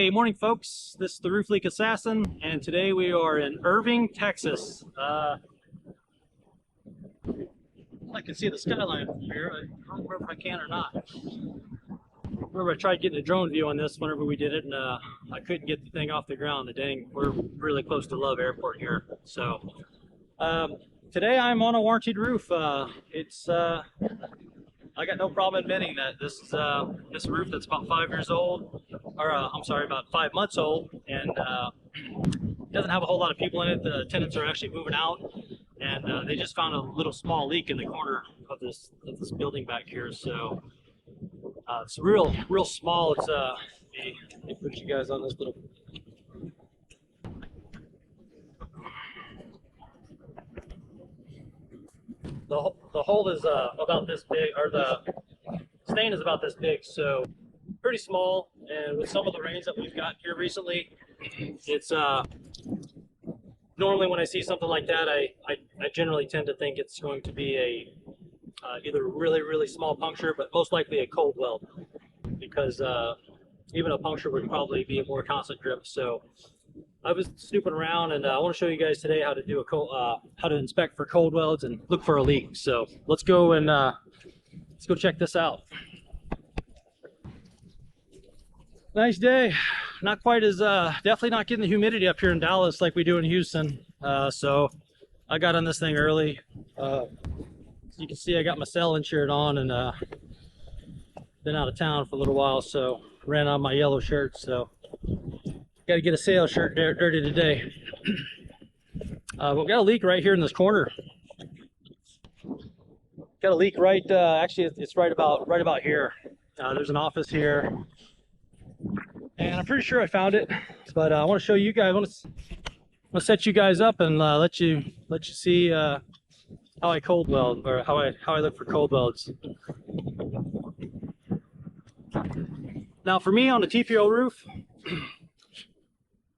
Hey, morning folks. This is the Roof Leak Assassin, and today we are in Irving, Texas. I can see the skyline from here. I don't know if I can or not. Remember, I tried getting a drone view on this whenever we did it, and I couldn't get the thing off the ground. We're really close to Love Airport here. So today I'm on a warranted roof. I got no problem admitting that this roof that's about 5 years old, or I'm sorry, about 5 months old, and doesn't have a whole lot of people in it. The tenants are actually moving out, and they just found a little small leak in the corner of this building back here. So it's real small. It's let me put you guys on this little. The hole is about this big, or the stain is about this big, so pretty small. And with some of the rains that we've got here recently, it's normally when I see something like that, I generally tend to think it's going to be a either really small puncture, but most likely a cold weld, because even a puncture would probably be a more constant drip. So I was snooping around, and I want to show you guys today how to do how to inspect for cold welds and look for a leak. So let's go and let's go check this out. Nice day. Not quite as definitely not getting the humidity up here in Dallas like we do in Houston. So I got on this thing early. You can see I got my cell shirt on, and been out of town for a little while, so ran on my yellow shirt. So got to get a sail shirt dirty today. We've got a leak right here in this corner. Got a leak right. Actually, it's right about here. There's an office here, and I'm pretty sure I found it. But I want to show you guys. I want to set you guys up and let you see how I cold weld, or how I look for cold welds. Now, for me on the TPO roof,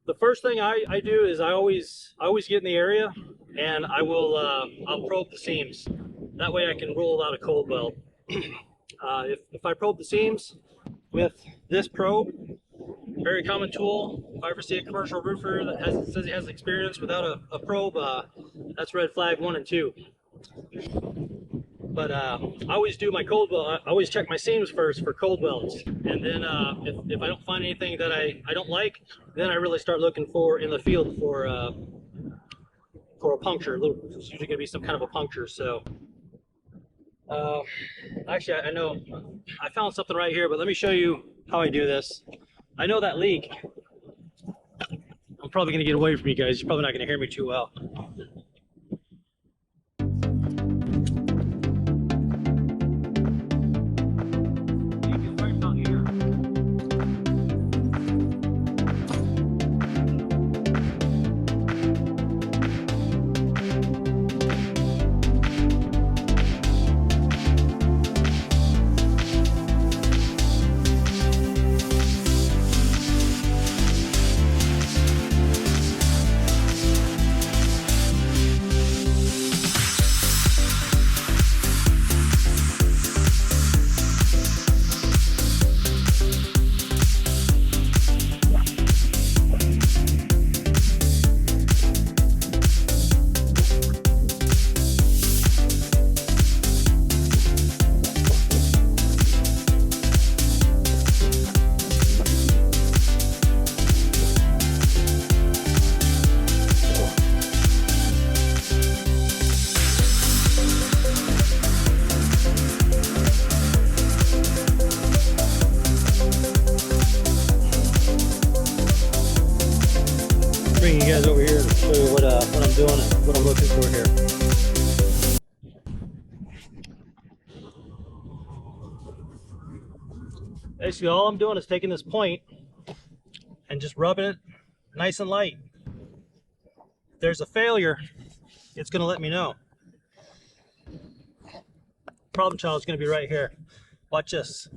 the first thing I do is I always get in the area, and I'll probe the seams. That way I can rule out a cold weld. If I probe the seams with this probe, very common tool. If I ever see a commercial roofer that says he has experience without a probe, that's red flag 1 and 2. But I always do my cold weld. I always check my seams first for cold welds, and then if I don't find anything that I don't like, then I really start looking in the field for a puncture. It's usually going to be some kind of a puncture. So actually, I know I found something right here, but let me show you how I do this. I know that leak. I'm probably going to get away from you guys. You're probably not going to hear me too well. Bring you guys over here to show you what I'm doing and what I'm looking for here. Basically, all I'm doing is taking this point and just rubbing it nice and light. If there's a failure, it's going to let me know. Problem child is going to be right here. Watch this.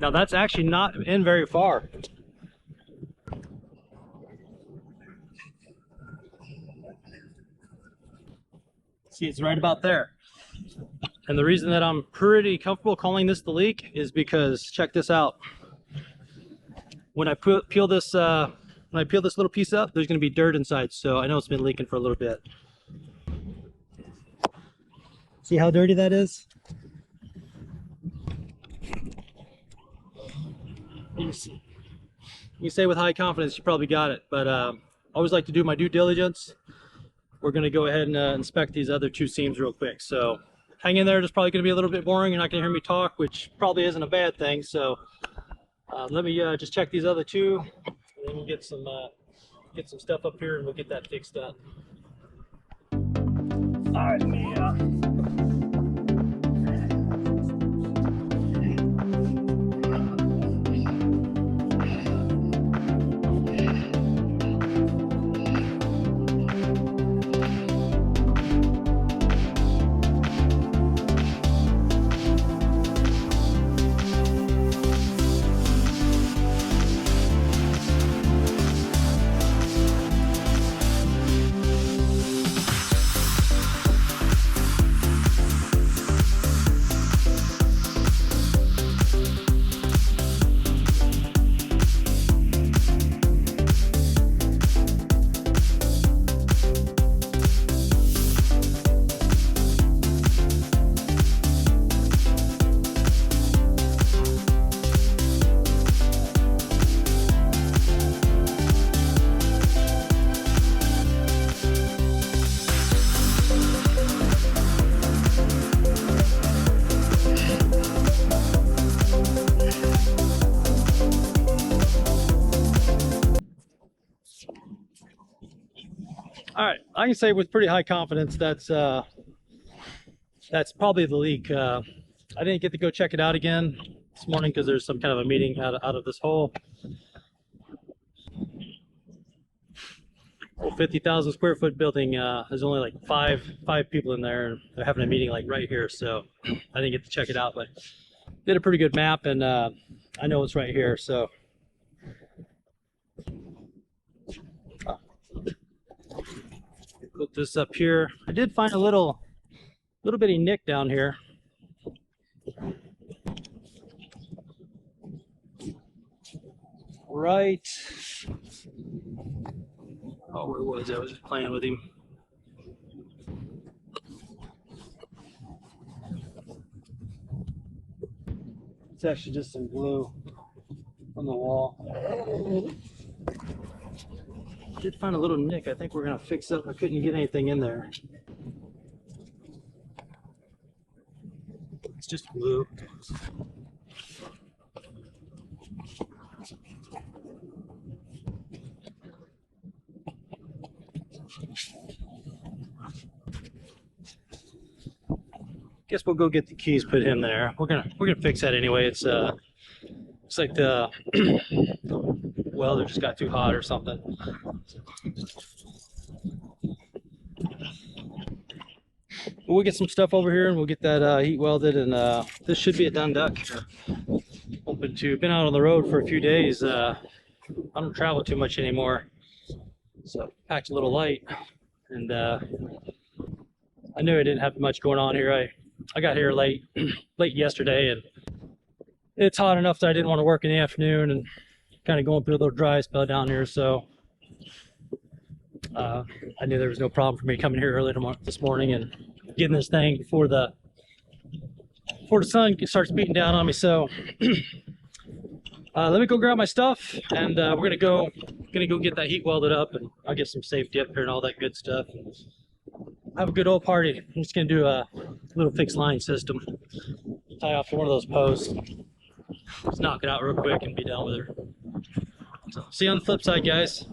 Now that's actually not in very far. See, it's right about there. And the reason that I'm pretty comfortable calling this the leak is because check this out. When I peel this little piece up, there's going to be dirt inside, so I know it's been leaking for a little bit. See how dirty that is? You say with high confidence you probably got it, but I always like to do my due diligence. We're going to go ahead and inspect these other two seams real quick. So hang in there. It's probably going to be a little bit boring. You're not going to hear me talk, which probably isn't a bad thing. So let me just check these other two, and then we'll get some stuff up here, and we'll get that fixed up. All right, let me all right, I can say with pretty high confidence that's probably the leak. I didn't get to go check it out again this morning because there's some kind of a meeting out of this hole. 50,000 square foot building. There's only like five people in there, and they're having a meeting like right here. So I didn't get to check it out, but did a pretty good map, and I know it's right here. So. Put this up here. I did find a little bitty nick down here. Right. Oh, where was I? I was just playing with him. It's actually just some glue on the wall. Did find a little nick. I think we're gonna fix up. I couldn't get anything in there. It's just glue. Guess we'll go get the keys, put him there. We're gonna fix that anyway. It's like the welder just got too hot or something. We'll get some stuff over here and we'll get that heat welded, and this should be a done duck. Been out on the road for a few days. I don't travel too much anymore, so packed a little light, and I knew I didn't have much going on here. I got here late yesterday, and it's hot enough that I didn't want to work in the afternoon, and kind of going through a little dry spell down here. So I knew there was no problem for me coming here early this morning and getting this thing before the sun starts beating down on me. So let me go grab my stuff, and we're gonna go get that heat welded up, and I'll get some safety up here and all that good stuff. Have a good old party. I'm just gonna do a little fixed line system, tie off to one of those posts, just knock it out real quick and be done with her. So see you on the flip side, guys.